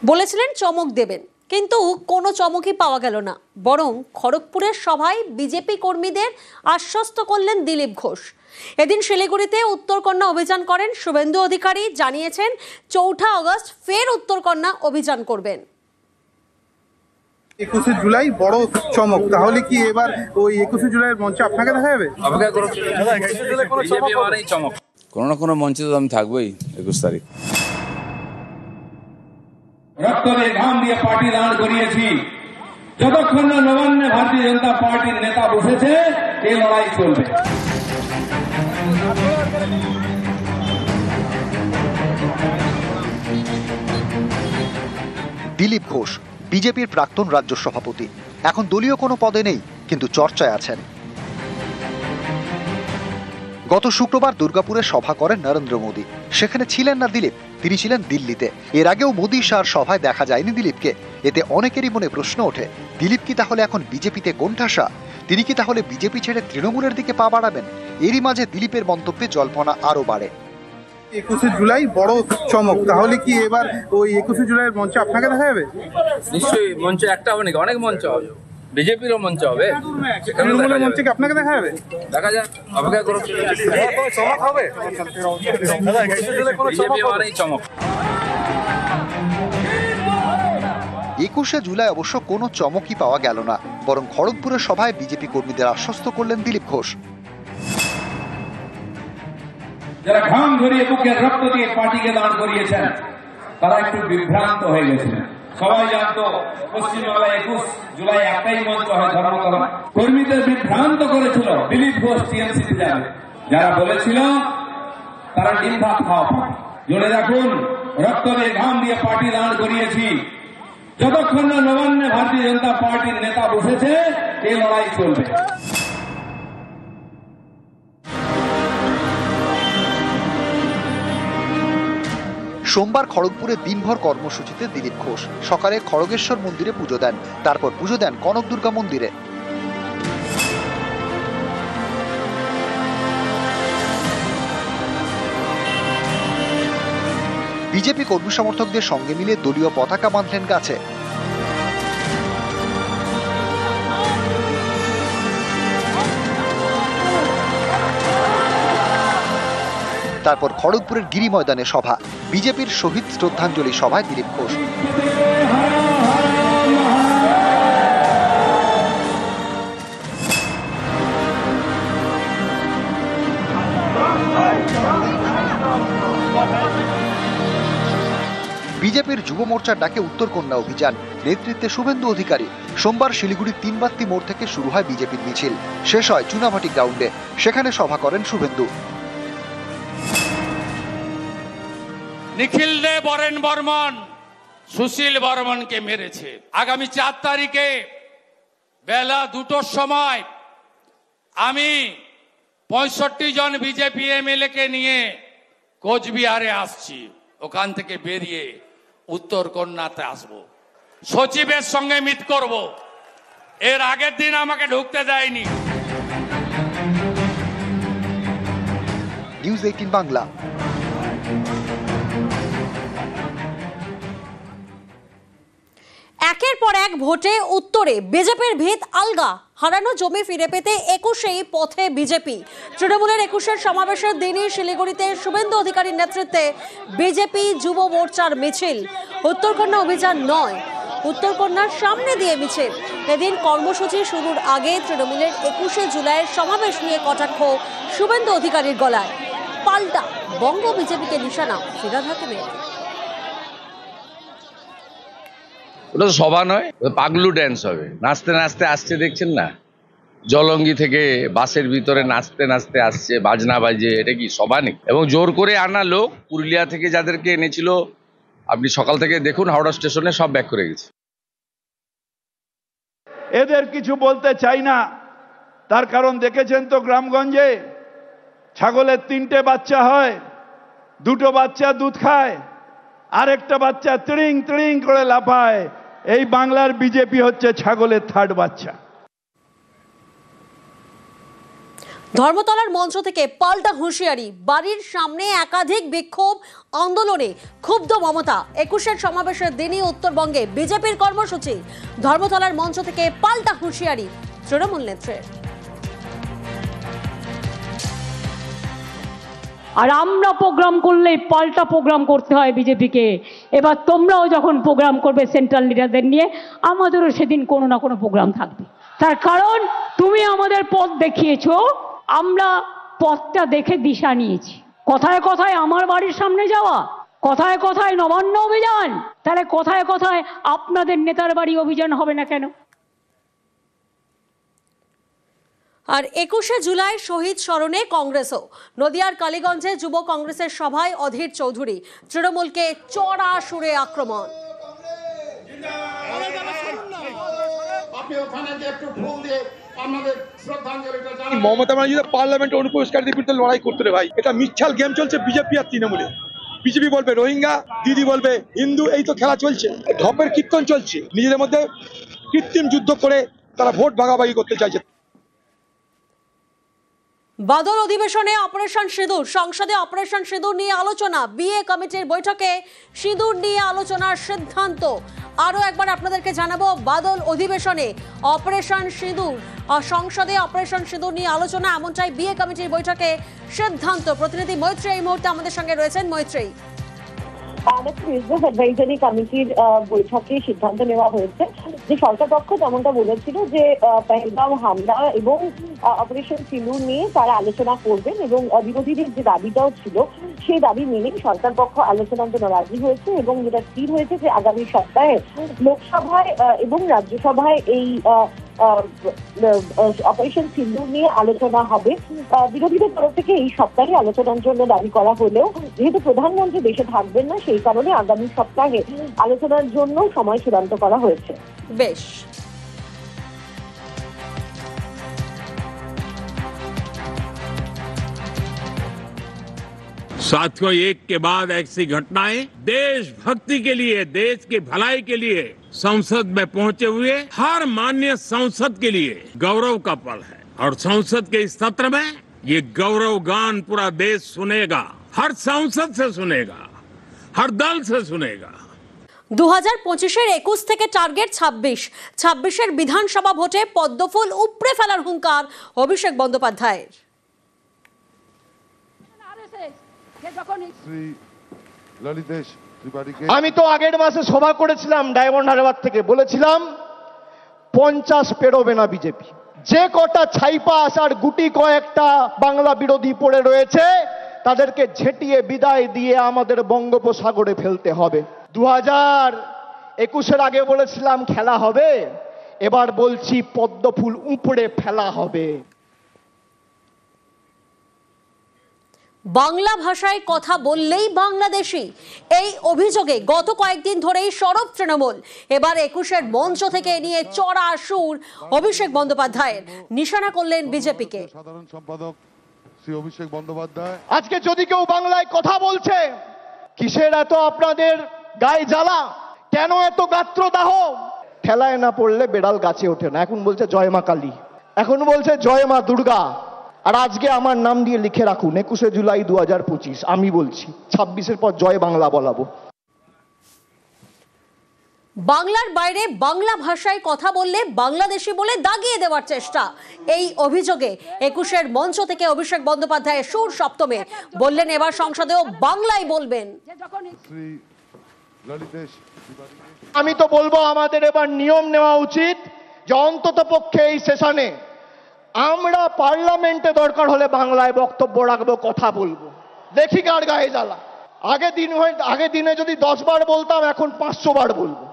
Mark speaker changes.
Speaker 1: বলেছিলেন চমক দেবেন, কিন্তু কোনো চমকই পাওয়া গেল না। বরং খড়গপুরের সভায় বিজেপি কর্মীদের আশ্বস্ত করলেন দিলীপ ঘোষ। এদিন শিলিগুড়িতে উত্তরকন্যা অভিযান করেন শুভেন্দু অধিকারী। জানিয়েছেন 4 আগস্ট ফের উত্তরকন্যা অভিযান করবেন।
Speaker 2: 21 জুলাই বড় চমক, তাহলে কি এবার ওই 21 জুলাইয়ের মঞ্চে আপনাকে দেখা যাবে?
Speaker 3: কোনো না কোনো মঞ্চে তো আমি থাকবোই 21 তারিখ।
Speaker 4: রক্তরে ঘাম দিয়ে পার্টি দাঁড় করিয়েছি, যতক্ষণ না নবান্নে ভারতীয় জনতা পার্টির নেতা বসেছে এই লড়াই চলবে।
Speaker 5: দিলীপ ঘোষ বিজেপির প্রাক্তন রাজ্য সভাপতি, এখন দলীয় কোনো পদে নেই, কিন্তু চর্চায় আছেন। গত শুক্রবার দুর্গাপুরে সভা করেন নরেন্দ্র মোদী। সেখানে ছিলেন না দিলীপ, তিনি ছিলেন দিল্লিতে। এর আগেও মোদী শাহর সভায় দেখা যায়নি দিলীপকে। এতে অনেকেরই মনে প্রশ্ন ওঠে, দিলীপ কি তাহলে এখন বিজেপিতে কোণঠাসা? তিনি কি তাহলে বিজেপি ছেড়ে তৃণমূলের দিকে পা বাড়াবেন? এরই মাঝে দিলীপের মন্তব্যে জল্পনা আরো বাড়ে।
Speaker 2: 21 জুলাই বড় চমক, তাহলে কি এবার ওই 21 জুলাইয়ের মঞ্চে আপনাকে দেখা যাবে?
Speaker 3: নিশ্চয়ই মঞ্চ একটা হবে নাকি, অনেক মঞ্চ হবে, বিজেপিরও মঞ্চ হবে,
Speaker 2: তৃণমূলের মঞ্চে কি আপনাকে দেখা যাবে?
Speaker 3: দেখা যাক, অপেক্ষা করুন।
Speaker 2: চমক হবে,
Speaker 3: বিজেপি মানেই চমক।
Speaker 5: 21 জুলাই অবশ্য কোনো চমকই পাওয়া গেল না, বরং খড়গপুরের সভায় বিজেপি কর্মীদের আশ্বস্ত করলেন দিলীপ ঘোষ।
Speaker 4: যারা ঘাম ঝরিয়ে বুকের রক্ত দিয়ে পার্টিকে দাঁড় করিয়েছেন তারা একটু বিভ্রান্ত হয়ে গেছিলেন। সবাই জানতো পশ্চিমবাংলায় 21 জুলাই একটাই মঞ্চ হয়, ধর্মতলা। কর্মীদের বিভ্রান্ত করেছিল দিলীপ ঘোষ টিএমসিতে যাবে। যারা বলেছিল তারা ডিম ভাত খাওয়া পাবে। জোরে রাখুন, রক্ত দিয়ে ঘাম দিয়ে পার্টি দাঁড় করিয়েছি, যতক্ষণ না নবান্নে ভারতীয় জনতা পার্টির নেতা বসেছে এই লড়াই চলবে।
Speaker 5: সোমবার খড়গপুরে দিনভর কর্মসূচিতে দিলীপ ঘোষ। সকালে খড়গেশ্বর মন্দিরে পুজো দেন, তারপর পুজো দেন কনক দুর্গা মন্দিরে। বিজেপি কর্মী সমর্থকদের সঙ্গে মিলে দলীয় পতাকা বাঁধলেন গাছে। তারপর খড়গপুরের গিরি ময়দানে সভা, বিজেপির শহীদ শ্রদ্ধাঞ্জলি সভায় দিলীপ ঘোষ। বিজেপির যুব মোর্চার ডাকে উত্তরকন্যা অভিযান, নেতৃত্বে শুভেন্দু অধিকারী। সোমবার শিলিগুড়ির 3 বাত্তি মোড় থেকে শুরু হয় বিজেপির মিছিল, শেষ হয় চুনাভাটি গ্রাউন্ডে। সেখানে সভা করেন শুভেন্দু।
Speaker 6: নিখিল দে বরেন বর্মন সুশীল বর্মনকে মেরেছে। আগামী 4 তারিখে বেলা 2টোর সময় আমি 65 জন বিজেপি এমএলএ কে নিয়ে কোচবিহারে আসছি। ওখান থেকে বেরিয়ে উত্তরকন্যাতে আসব, সচিবের সঙ্গে মিট করব। এর আগের দিন আমাকে ঢুকতে দেয়নি।
Speaker 5: নিউজ 18 বাংলা।
Speaker 1: একের পর এক ভোটে উত্তরে বিজেপির ভিত আলগা। হারানো জমি ফিরে পেতে 21 পথে বিজেপি। তৃণমূলের 21 সমাবেশের দিনই শিলিগুড়িতে শুভেন্দু অধিকারীর নেতৃত্বে বিজেপি যুব মোর্চার মিছিল। উত্তরকন্যা অভিযান নয়, উত্তরকন্যার সামনে দিয়ে মিছিল। এদিন কর্মসূচি শুরুর আগে তৃণমূলের 21 জুলাইয়ের সমাবেশ নিয়ে কটাক্ষ শুভেন্দু অধিকারীর গলায়। পাল্টা বঙ্গ বিজেপিকে নিশানা ফিরাদ হাকিমের।
Speaker 3: ওটা তো সভা নয়, পাগলু ড্যান্স হবে। নাচতে নাচতে আসছে, দেখছেন না? জলঙ্গি থেকে বাসের ভিতরে নাচতে নাচতে আসছে, বাজনা বাজে। এটা কি সভা নাকি? এবং জোর করে আনা লোক পুরুলিয়া থেকে যাদেরকে এনেছিল, আপনি সকাল থেকে দেখুন হাওড়া স্টেশনে সব ব্যাক করে গেছে।
Speaker 7: এদের কিছু বলতে চাই না, তার কারণ দেখেছেন তো গ্রামগঞ্জে ছাগলের 3টে বাচ্চা হয়, 2টো বাচ্চা দুধ খায়, আরেকটা বাচ্চা তিড়িং তিড়িং করে লাফায়। এই বাংলার বিজেপি হচ্ছে ছাগলের 3rd বাচ্চা।
Speaker 1: ধর্মতলার মঞ্চ থেকে পাল্টা হুঁশিয়ারি, বাড়ির সামনে একাধিক বিক্ষোভ আন্দোলনে ক্ষুব্ধ মমতা। 21-এর সমাবেশের দিনই উত্তরবঙ্গে বিজেপির কর্মসূচি। ধর্মতলার মঞ্চ থেকে পাল্টা হুঁশিয়ারি তৃণমূল নেত্রীর।
Speaker 8: আর আমরা প্রোগ্রাম করলেই পাল্টা প্রোগ্রাম করতে হয় বিজেপিকে। এবার তোমরাও যখন প্রোগ্রাম করবে সেন্ট্রাল লিডারদের নিয়ে, আমাদেরও সেদিন কোনো না কোনো প্রোগ্রাম থাকবে। তার কারণ তুমি আমাদের পথ দেখিয়েছো, আমরা পথটা দেখে দিশা নিয়েছি। কথায় কথায় আমার বাড়ির সামনে যাওয়া, কথায় কথায় নবান্ন অভিযান, তাহলে কথায় কথায় আপনাদের নেতার বাড়ি অভিযান হবে না কেন?
Speaker 1: আর 21শে জুলাই শহীদ স্মরণে কংগ্রেসও। নদিয়ার কালীগঞ্জে যুব কংগ্রেসের সভায় অধীর চৌধুরী। তৃণমূলকে চড়া সুরে আক্রমণ।
Speaker 9: মমতা ব্যানার্জি পার্লামেন্টে অনুপ্রবেশকারীদের বিরুদ্ধে লড়াই করতে রে ভাই, এটা মিথ্যাল গেম চলছে বিজেপি আর তৃণমূলে। বিজেপি বলবে রোহিঙ্গা, দিদি বলবে হিন্দু, এই তো খেলা চলছে, ঢপের কীর্তন চলছে। নিজেদের মধ্যে কৃত্রিম যুদ্ধ করে তারা ভোট ভাগাভাগি করতে চাইছে।
Speaker 1: বাদল অধিবেশনে অপারেশন সিঁদুর। সংসদে অপারেশন সিঁদুর নিয়ে আলোচনা। বিএ কমিটির বৈঠকে সিঁদুর নিয়ে আলোচনার সিদ্ধান্ত। আরও একবার আপনাদেরকে জানাবো, বাদল অধিবেশনে অপারেশন সিঁদুর, সংসদে অপারেশন সিঁদুর নিয়ে আলোচনা, এমনটাই বিএ কমিটির বৈঠকে সিদ্ধান্ত। প্রতিনিধি মৈত্রী এই মুহূর্তে আমাদের সঙ্গে রয়েছেন। মৈত্রী,
Speaker 10: বিজনেস অ্যাডভাইজারি কমিটির বৈঠকে সিদ্ধান্ত নেওয়া হয়েছে যে সরকার পক্ষ যেমনটা বলেছিল যে পেহেলগাঁও হামলা এবং অপারেশন সিঁদুর নিয়ে তারা আলোচনা করবেন এবং বিরোধীদের যে দাবিটাও ছিল সেই দাবি মেনে সরকার পক্ষ আলোচনার জন্য রাজি হয়েছে এবং যেটা স্থির হয়েছে যে আগামী সপ্তাহে লোকসভায় এবং রাজ্যসভায় এই অপারেশন সিঁদুর নিয়ে আলোচনা হবে। বিরোধীদের তরফ থেকে এই সপ্তাহে আলোচনার জন্য দাবি করা হলেও যেহেতু প্রধানমন্ত্রী দেশে থাকবেন না, সেই কারণে আগামী সপ্তাহে আলোচনার জন্য সময় চূড়ান্ত করা হয়েছে।
Speaker 1: বেশ।
Speaker 6: साथियों, एक के बाद ऐसी घटनाएं देशभक्ति के लिए, देश की भलाई के लिए संसद में पहुंचे हुए हर माननीय सांसद के लिए गौरव का पल है। और संसद के इस सत्र में ये गौरव गान पूरा देश सुनेगा, हर सांसद से सुनेगा, हर दल से सुनेगा।
Speaker 1: 2025-এর 21 থেকে টার্গেট 26-এর বিধানসভা ভোটে পদ্মফুল উপড়ে ফেলার হুঙ্কার অভিষেক বন্দ্যোপাধ্যায়ের।
Speaker 11: আমি তো আগের মাসে সভা করেছিলাম ডায়মন্ড হারবার থেকে, বলেছিলাম 50 পেরোবে না বিজেপি। যে কটা ছাইপাস আর গুটি কয়েকটা বাংলা বিরোধী পড়ে রয়েছে তাদেরকে ঝেঁটিয়ে বিদায় দিয়ে আমাদের বঙ্গোপসাগরে ফেলতে হবে। 2021-এর আগে বলেছিলাম খেলা হবে, এবার বলছি পদ্মফুল উপড়ে ফেলা হবে।
Speaker 1: বাংলা ভাষায় কথা বললেই বাংলাদেশি, এই অভিযোগে গত কয়েকদিন ধরেই সরব তৃণমূল। এবার 21-এর মঞ্চ থেকে নিয়ে চড়া সুর অভিষেক বন্দ্যোপাধ্যায়ের। নিশানা করলেন বিজেপিকে।
Speaker 12: সাধারণ সম্পাদক শ্রী অভিষেক বন্দ্যোপাধ্যায়,
Speaker 11: আজকে যদি কেউ বাংলায় কথা বলছে, কিসের এত আপনাদের গায়ে জ্বালা, কেন এত গাত্রদাহ? ঠেলায় না পড়লে বেড়াল গাছে ওঠে না। এখন বলছে জয় মা কালী, এখন বলছে জয় মা দুর্গা। আর আজকে আমার নাম দিয়ে লিখে রাখুন 21শে জুলাই 2025। আমি বলছি 26-এর পর জয় বাংলা বলাবো।
Speaker 1: বাংলার বাইরে বাংলা ভাষায় কথা বললে বাংলাদেশি বলে দাগিয়ে দেওয়ার চেষ্টা, এই অভিযোগে 21-এর মঞ্চ থেকে অভিষেক বন্দ্যোপাধ্যায় সুর সপ্তমে বললেন এবার সংসদেও বাংলায় বলবেন।
Speaker 11: আমি তো বলবো আমাদের এবার নিয়ম নেওয়া উচিত যে অন্তত পক্ষে এই সেশনে আমরা পার্লামেন্টে দরকার হলে বাংলায় বক্তব্য রাখবো, কথা বলবো, দেখি কার গায়ে জ্বালা। আগে দিনে যদি 10 বার বলতাম, এখন 500 বার বলবো।